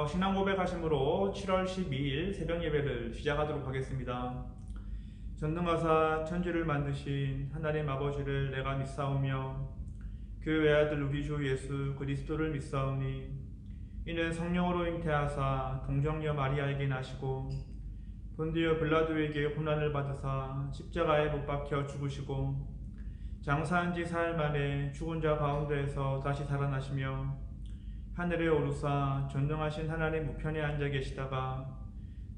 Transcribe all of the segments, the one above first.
신앙 고백하심으로 7월 12일 새벽 예배를 시작하도록 하겠습니다. 전능하사 천지를 만드신 하나님 아버지를 내가 믿사오며 그 외아들 우리 주 예수 그리스도를 믿사오니 이는 성령으로 잉태하사 동정녀 마리아에게 나시고 본디오 빌라도에게 고난을 받으사 십자가에 못 박혀 죽으시고 장사한 지 사흘 만에 죽은 자 가운데에서 다시 살아나시며 하늘에 오르사 전능하신 하나님 우편에 앉아 계시다가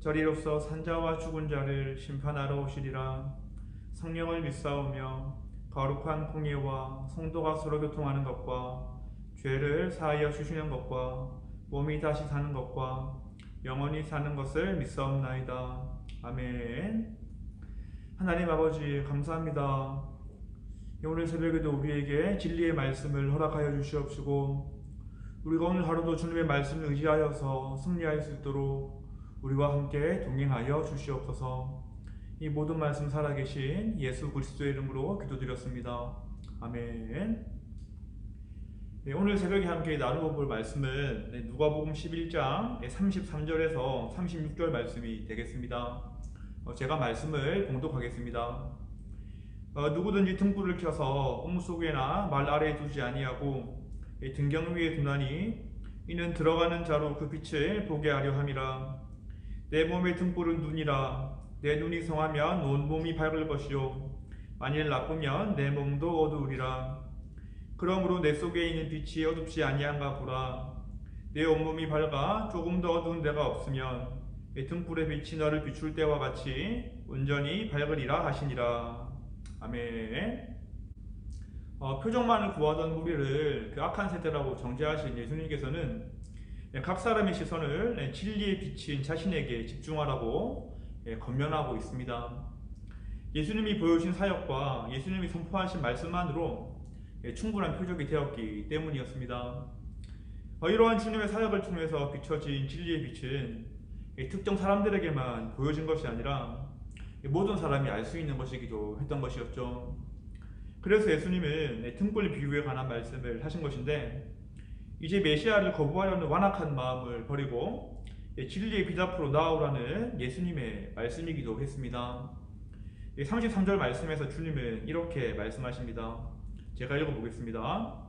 저리로서 산자와 죽은 자를 심판하러 오시리라. 성령을 믿사오며 거룩한 공예와 성도가 서로 교통하는 것과 죄를 사하여 주시는 것과 몸이 다시 사는 것과 영원히 사는 것을 믿사옵나이다. 아멘. 하나님 아버지 감사합니다. 오늘 새벽에도 우리에게 진리의 말씀을 허락하여 주시옵시고 우리가 오늘 하루도 주님의 말씀을 의지하여서 승리할 수 있도록 우리와 함께 동행하여 주시옵소서. 이 모든 말씀 살아계신 예수 그리스도의 이름으로 기도드렸습니다. 아멘. 오늘 새벽에 함께 나누어 볼 말씀은 누가복음 11장 33절에서 36절 말씀이 되겠습니다. 제가 말씀을 봉독하겠습니다. 누구든지 등불을 켜서 옥 속에나 말 아래에 두지 아니하고 등경 위에 두나니 이는 들어가는 자로 그 빛을 보게 하려 함이라. 내 몸의 등불은 눈이라. 내 눈이 성하면 온 몸이 밝을 것이요 만일 나쁘면 내 몸도 어두우리라. 그러므로 내 속에 있는 빛이 어둡지 아니한가 보라. 내 온몸이 밝아 조금 더 어두운 데가 없으면 등불의 빛이 너를 비출 때와 같이 온전히 밝으리라 하시니라. 아멘. 표적만을 구하던 우리를 그 악한 세대라고 정죄하신 예수님께서는 각 사람의 시선을 진리에 비친 자신에게 집중하라고 권면하고 있습니다. 예수님이 보여주신 사역과 예수님이 선포하신 말씀만으로 충분한 표적이 되었기 때문이었습니다. 이러한 주님의 사역을 통해서 비춰진 진리의 빛은 특정 사람들에게만 보여진 것이 아니라 모든 사람이 알 수 있는 것이기도 했던 것이었죠. 그래서 예수님은 등불 비유에 관한 말씀을 하신 것인데 이제 메시아를 거부하려는 완악한 마음을 버리고 진리의 빛 앞으로 나아오라는 예수님의 말씀이기도 했습니다. 33절 말씀에서 주님은 이렇게 말씀하십니다. 제가 읽어보겠습니다.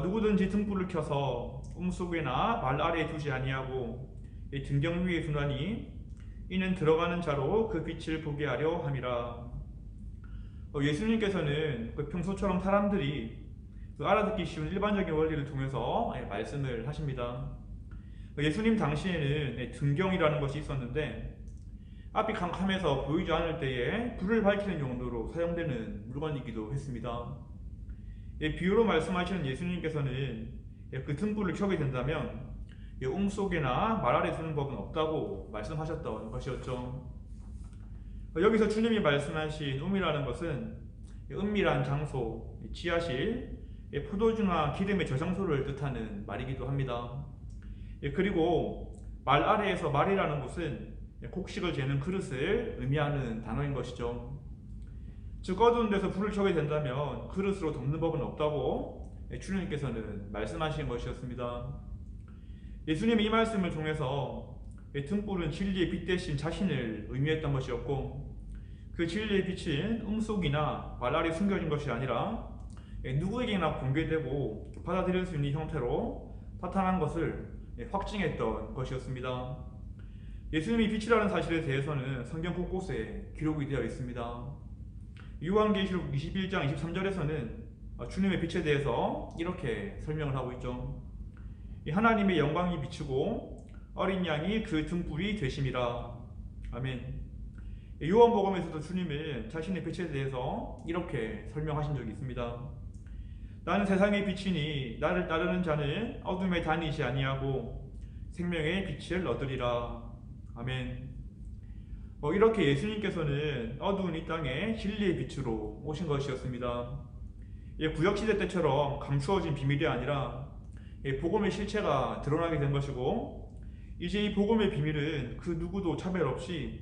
누구든지 등불을 켜서 옥 속에나 말 아래에 두지 아니하고 등경 위에 두나니 이는 들어가는 자로 그 빛을 보게 하려 함이라. 예수님께서는 평소처럼 사람들이 알아듣기 쉬운 일반적인 원리를 통해서 말씀을 하십니다. 예수님 당시에는 등경이라는 것이 있었는데 앞이 캄캄해서 보이지 않을 때에 불을 밝히는 용도로 사용되는 물건이기도 했습니다. 비유로 말씀하시는 예수님께서는 그 등불을 켜게 된다면 옥 속에나 말 아래 두는 법은 없다고 말씀하셨던 것이었죠. 여기서 주님이 말씀하신 음이라는 것은 은밀한 장소, 지하실, 포도주나 기름의 저장소를 뜻하는 말이기도 합니다. 그리고 말 아래에서 말이라는 것은 곡식을 재는 그릇을 의미하는 단어인 것이죠. 즉 어두운 데서 불을 켜게 된다면 그릇으로 덮는 법은 없다고 주님께서는 말씀하신 것이었습니다. 예수님이 이 말씀을 통해서 등불은 진리의 빛 대신 자신을 의미했던 것이었고 그 진리의 빛은 음속이나 말 아래 숨겨진 것이 아니라 누구에게나 공개되고 받아들일 수 있는 형태로 나타난 것을 확증했던 것이었습니다. 예수님이 빛이라는 사실에 대해서는 성경 곳곳에 기록이 되어 있습니다. 요한계시록 21장 23절에서는 주님의 빛에 대해서 이렇게 설명을 하고 있죠. 하나님의 영광이 비치고 어린 양이 그 등불이 되심이라. 아멘. 요한복음에서도 주님은 자신의 빛에 대해서 이렇게 설명하신 적이 있습니다. 나는 세상의 빛이니 나를 따르는 자는 어둠에 다니지 아니하고 생명의 빛을 얻으리라. 아멘. 이렇게 예수님께서는 어두운 이 땅에 진리의 빛으로 오신 것이었습니다. 구약시대 때처럼 감추어진 비밀이 아니라 복음의 실체가 드러나게 된 것이고 이제 이 복음의 비밀은 그 누구도 차별 없이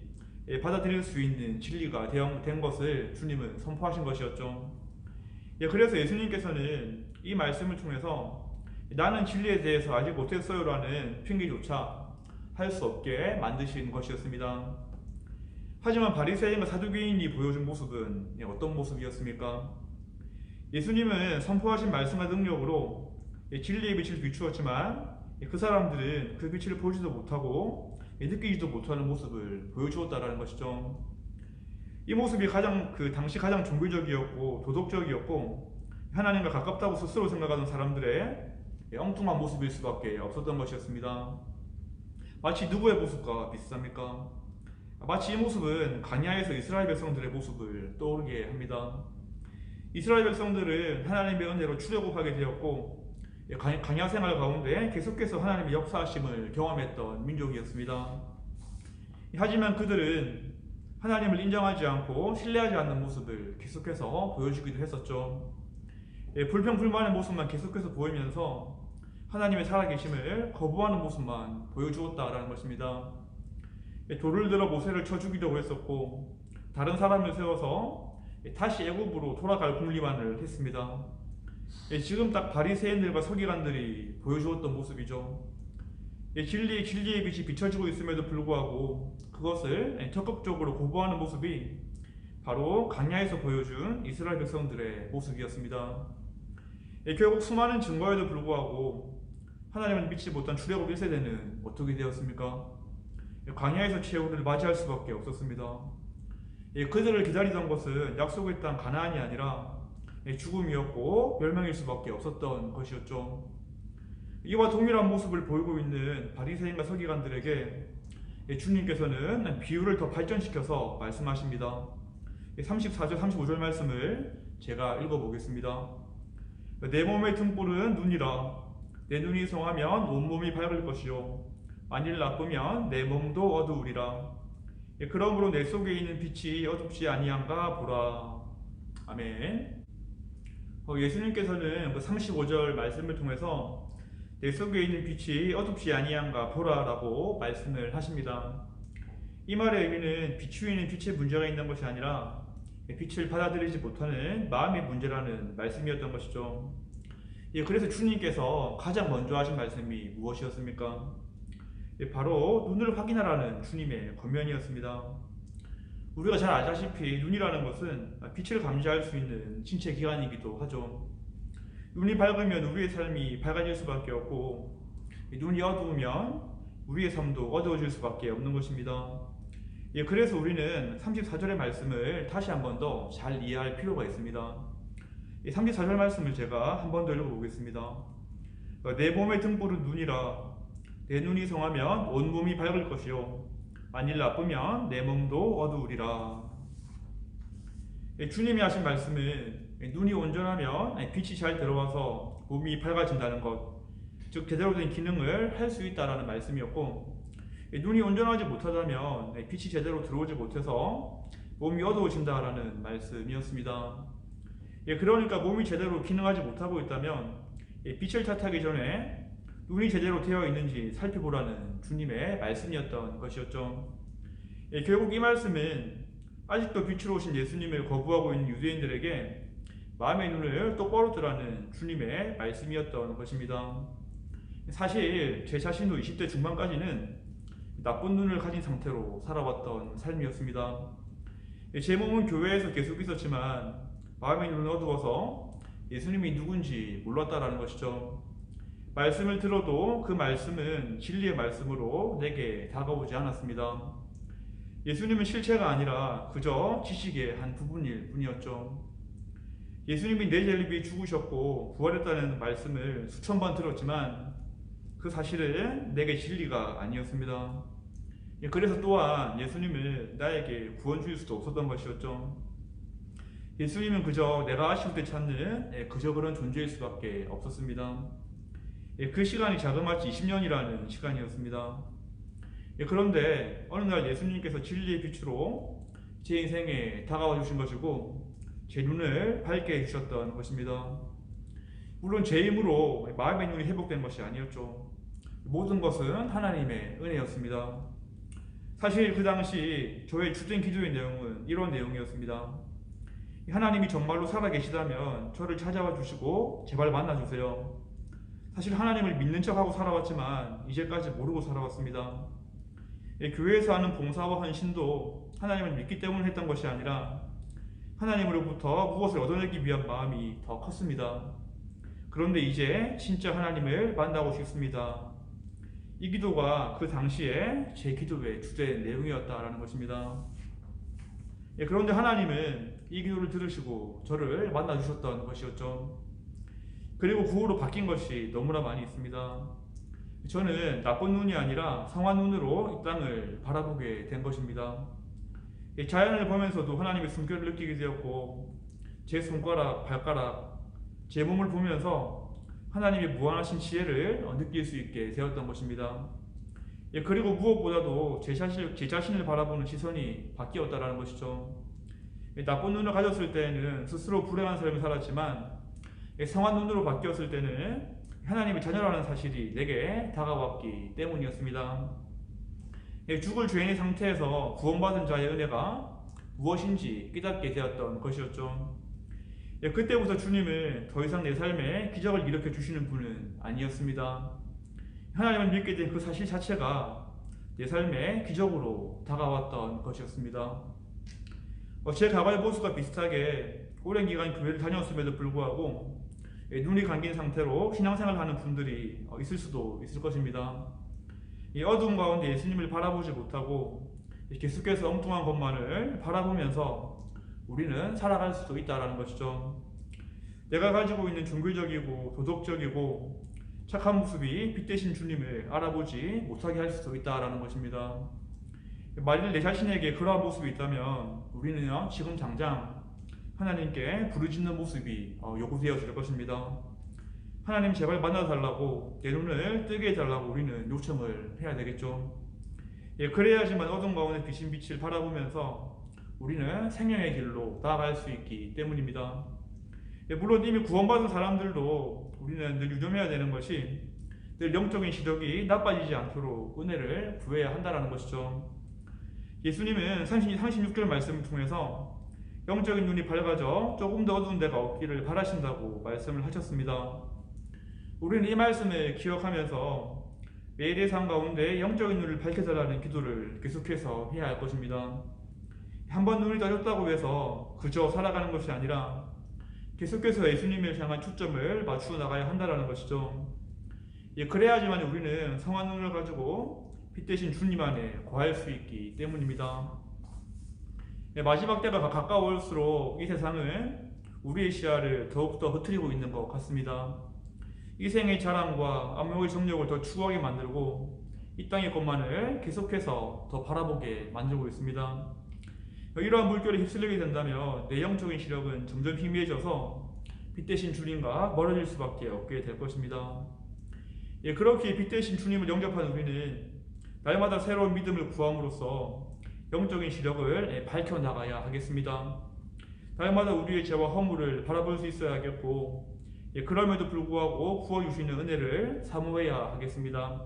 받아들일 수 있는 진리가 된 것을 주님은 선포하신 것이었죠. 그래서 예수님께서는 이 말씀을 통해서 나는 진리에 대해서 알지 못했어요라는 핑계조차 할 수 없게 만드신 것이었습니다. 하지만 바리새인과 사두개인이 보여준 모습은 어떤 모습이었습니까? 예수님은 선포하신 말씀과 능력으로 진리의 빛을 비추었지만 그 사람들은 그 빛을 보지도 못하고 느끼지도 못하는 모습을 보여주었다라는 것이죠. 이 모습이 그 당시 가장 종교적이었고 도덕적이었고 하나님과 가깝다고 스스로 생각하는 사람들의 엉뚱한 모습일 수밖에 없었던 것이었습니다. 마치 누구의 모습과 비슷합니까? 마치 이 모습은 광야에서 이스라엘 백성들의 모습을 떠오르게 합니다. 이스라엘 백성들은 하나님의 은혜로 출애굽하게 되었고 광야 생활 가운데 계속해서 하나님의 역사하심을 경험했던 민족이었습니다. 하지만 그들은 하나님을 인정하지 않고 신뢰하지 않는 모습을 계속해서 보여주기도 했었죠. 불평불만의 모습만 계속해서 보이면서 하나님의 살아계심을 거부하는 모습만 보여주었다라는 것입니다. 돌을 들어 모세를 쳐 죽이려고 했었고 다른 사람을 세워서 다시 애굽으로 돌아갈 군림만을 했습니다. 지금 딱 바리새인들과 서기관들이 보여주었던 모습이죠. 진리의 빛이 비춰지고 있음에도 불구하고 그것을 적극적으로 거부하는 모습이 바로 광야에서 보여준 이스라엘 백성들의 모습이었습니다. 결국 수많은 증거에도 불구하고 하나님을 믿지 못한 출애굽 1세대는 어떻게 되었습니까? 광야에서 최후를 맞이할 수밖에 없었습니다. 그들을 기다리던 것은 약속의 땅 가나안이 아니라 죽음이었고 멸망일 수밖에 없었던 것이었죠. 이와 동일한 모습을 보이고 있는 바리새인과 서기관들에게 주님께서는 비유를 더 발전시켜서 말씀하십니다. 34절 35절 말씀을 제가 읽어보겠습니다. 내 몸의 등불은 눈이라. 내 눈이 성하면 온몸이 밝을 것이요 만일 나쁘면 내 몸도 어두우리라. 그러므로 내 속에 있는 빛이 어둡지 아니한가 보라. 아멘. 예수님께서는 그 35절 말씀을 통해서 내 속에 있는 빛이 어둡지 아니한가 보라 라고 말씀을 하십니다. 이 말의 의미는 비추이는 빛에 문제가 있는 것이 아니라 빛을 받아들이지 못하는 마음의 문제라는 말씀이었던 것이죠. 그래서 주님께서 가장 먼저 하신 말씀이 무엇이었습니까? 바로 눈을 확인하라는 주님의 권면이었습니다. 우리가 잘 알다시피 눈이라는 것은 빛을 감지할 수 있는 신체 기관이기도 하죠. 눈이 밝으면 우리의 삶이 밝아질 수밖에 없고 눈이 어두우면 우리의 삶도 어두워질 수밖에 없는 것입니다. 그래서 우리는 34절의 말씀을 다시 한 번 더 잘 이해할 필요가 있습니다. 34절 말씀을 제가 한 번 더 읽어보겠습니다. 내 몸의 등불은 눈이라. 내 눈이 성하면 온몸이 밝을 것이요 만일 나쁘면 내 몸도 어두우리라. 주님이 하신 말씀은 눈이 온전하면 빛이 잘 들어와서 몸이 밝아진다는 것, 즉 제대로 된 기능을 할 수 있다는 말씀이었고, 눈이 온전하지 못하다면 빛이 제대로 들어오지 못해서 몸이 어두워진다라는 말씀이었습니다. 그러니까 몸이 제대로 기능하지 못하고 있다면 빛을 탓하기 전에 눈이 제대로 되어 있는지 살펴보라는 주님의 말씀이었던 것이었죠. 결국 이 말씀은 아직도 빛으로 오신 예수님을 거부하고 있는 유대인들에게 마음의 눈을 똑바로 뜨라는 주님의 말씀이었던 것입니다. 사실 제 자신도 20대 중반까지는 나쁜 눈을 가진 상태로 살아왔던 삶이었습니다. 제 몸은 교회에서 계속 있었지만 마음의 눈은 어두워서 예수님이 누군지 몰랐다라는 것이죠. 말씀을 들어도 그 말씀은 진리의 말씀으로 내게 다가오지 않았습니다. 예수님은 실체가 아니라 그저 지식의 한 부분일 뿐이었죠. 예수님이 내 죄를 위해 죽으셨고 부활했다는 말씀을 수천 번 들었지만 그 사실은 내게 진리가 아니었습니다. 그래서 또한 예수님을 나에게 구원 주실 수도 없었던 것이었죠. 예수님은 그저 내가 아쉬울 때 찾는 그저 그런 존재일 수밖에 없었습니다. 그 시간이 자그마치 20년이라는 시간이었습니다. 그런데 어느 날 예수님께서 진리의 빛으로 제 인생에 다가와 주신 것이고 제 눈을 밝게 해주셨던 것입니다. 물론 제 힘으로 마음의 눈이 회복된 것이 아니었죠. 모든 것은 하나님의 은혜였습니다. 사실 그 당시 저의 주된 기도의 내용은 이런 내용이었습니다. 하나님이 정말로 살아계시다면 저를 찾아와 주시고 제발 만나주세요. 사실 하나님을 믿는 척하고 살아왔지만 이제까지 모르고 살아왔습니다. 교회에서 하는 봉사와 헌신도 하나님을 믿기 때문에 했던 것이 아니라 하나님으로부터 무엇을 얻어내기 위한 마음이 더 컸습니다. 그런데 이제 진짜 하나님을 만나고 싶습니다. 이 기도가 그 당시에 제 기도의 주된 내용이었다라는 것입니다. 그런데 하나님은 이 기도를 들으시고 저를 만나주셨던 것이었죠. 그리고 그 후로 바뀐 것이 너무나 많이 있습니다. 저는 나쁜 눈이 아니라 성한 눈으로 이 땅을 바라보게 된 것입니다. 자연을 보면서도 하나님의 숨결을 느끼게 되었고, 제 손가락, 발가락, 제 몸을 보면서 하나님의 무한하신 지혜를 느낄 수 있게 되었던 것입니다. 그리고 무엇보다도 제 자신을 바라보는 시선이 바뀌었다는 것이죠. 나쁜 눈을 가졌을 때는 스스로 불행한 삶을 살았지만, 성한 눈으로 바뀌었을 때는 하나님의 자녀라는 사실이 내게 다가왔기 때문이었습니다. 죽을 죄인의 상태에서 구원받은 자의 은혜가 무엇인지 깨닫게 되었던 것이었죠. 그때부터 주님은 더 이상 내 삶에 기적을 일으켜 주시는 분은 아니었습니다. 하나님을 믿게 된 그 사실 자체가 내 삶에 기적으로 다가왔던 것이었습니다. 제 과거의 모습과 비슷하게 오랜 기간 교회를 다녔음에도 불구하고 눈이 감긴 상태로 신앙생활을 하는 분들이 있을 수도 있을 것입니다. 이 어두운 가운데 예수님을 바라보지 못하고 계속해서 엉뚱한 것만을 바라보면서 우리는 살아갈 수도 있다는 것이죠. 내가 가지고 있는 종교적이고 도덕적이고 착한 모습이 빛되신 주님을 알아보지 못하게 할 수도 있다는 것입니다. 만일 내 자신에게 그러한 모습이 있다면 우리는 지금 당장 하나님께 부르짖는 모습이 요구되어질 것입니다. 하나님 제발 만나달라고, 내 눈을 뜨게 해달라고 우리는 요청을 해야 되겠죠. 그래야지만 어둠 가운데 비신 빛을 바라보면서 우리는 생명의 길로 나아갈 수 있기 때문입니다. 물론 이미 구원받은 사람들도 우리는 늘 유념해야 되는 것이 늘 영적인 시력이 나빠지지 않도록 은혜를 구해야 한다는 것이죠. 예수님은 36절 말씀을 통해서 영적인 눈이 밝아져 조금 더 어두운 데가 없기를 바라신다고 말씀을 하셨습니다. 우리는 이 말씀을 기억하면서 매일의 삶 가운데 영적인 눈을 밝혀달라는 기도를 계속해서 해야 할 것입니다. 한번 눈을 떠졌다고 해서 그저 살아가는 것이 아니라 계속해서 예수님을 향한 초점을 맞추어 나가야 한다는 것이죠. 그래야지만 우리는 성한 눈을 가지고 빛되신 주님 안에 거할 수 있기 때문입니다. 마지막 때가 가까울수록 이 세상은 우리의 시야를 더욱더 흐트리고 있는 것 같습니다. 이 생의 자랑과 암묵의 정력을 더 추구하게 만들고 이 땅의 것만을 계속해서 더 바라보게 만들고 있습니다. 이러한 물결에 휩쓸리게 된다면 내 영적인 시력은 점점 희미해져서 빛되신 주님과 멀어질 수밖에 없게 될 것입니다. 그렇게 빛되신 주님을 영접한 우리는 날마다 새로운 믿음을 구함으로써 영적인 시력을 밝혀나가야 하겠습니다. 날마다 우리의 죄와 허물을 바라볼 수 있어야 하겠고, 그럼에도 불구하고 부어주시는 은혜를 사모해야 하겠습니다.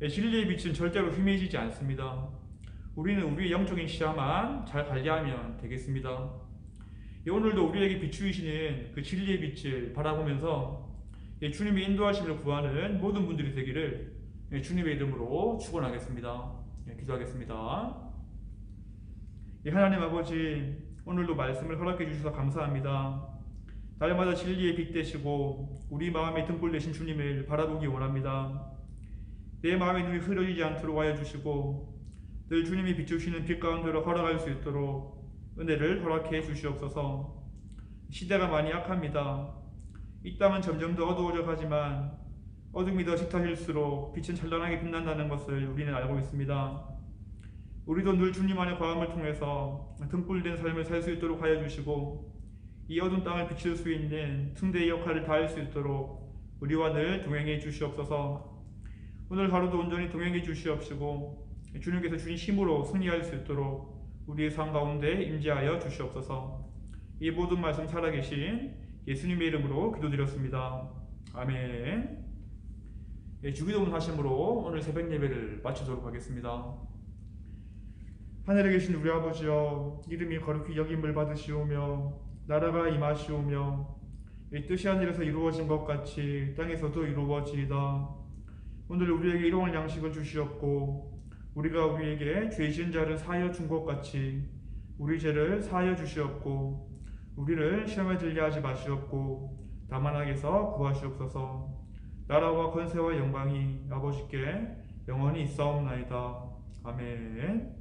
진리의 빛은 절대로 희미해지지 않습니다. 우리는 우리의 영적인 시야만 잘 관리하면 되겠습니다. 오늘도 우리에게 비추이시는 그 진리의 빛을 바라보면서 주님의 인도하심을 구하는 모든 분들이 되기를 주님의 이름으로 축원하겠습니다. 기도하겠습니다. 하나님 아버지, 오늘도 말씀을 허락해 주셔서 감사합니다. 날마다 진리의 빛 되시고 우리 마음의 등불 되신 주님을 바라보기 원합니다. 내 마음의 눈이 흐려지지 않도록 하여 주시고 늘 주님이 비추시는 빛 가운데로 걸어갈 수 있도록 은혜를 허락해 주시옵소서. 시대가 많이 약합니다. 이 땅은 점점 더 어두워져 가지만 어둠이 더 짙어질수록 빛은 찬란하게 빛난다는 것을 우리는 알고 있습니다. 우리도 늘 주님 안의 과함을 통해서 등불된 삶을 살 수 있도록 하여 주시고 이 어두운 땅을 비칠 수 있는 승대의 역할을 다할 수 있도록 우리와 늘 동행해 주시옵소서. 오늘 하루도 온전히 동행해 주시옵시고 주님께서 주신 힘으로 승리할 수 있도록 우리의 삶 가운데 임재하여 주시옵소서. 이 모든 말씀 살아계신 예수님의 이름으로 기도드렸습니다. 아멘. 주기도문 하심으로 오늘 새벽 예배를 마치도록 하겠습니다. 하늘에 계신 우리 아버지여, 이름이 거룩히 여김을 받으시오며 나라가 임하시오며 이 뜻이 하늘에서 이루어진 것 같이 땅에서도 이루어지이다. 오늘 우리에게 일용할 양식을 주시옵고 우리가 우리에게 죄 지은 자를 사하여 준 것 같이 우리 죄를 사하여 주시옵고 우리를 시험에 들게 하지 마시옵고 다만 악에서 구하시옵소서. 나라와 권세와 영광이 아버지께 영원히 있사옵나이다. 아멘.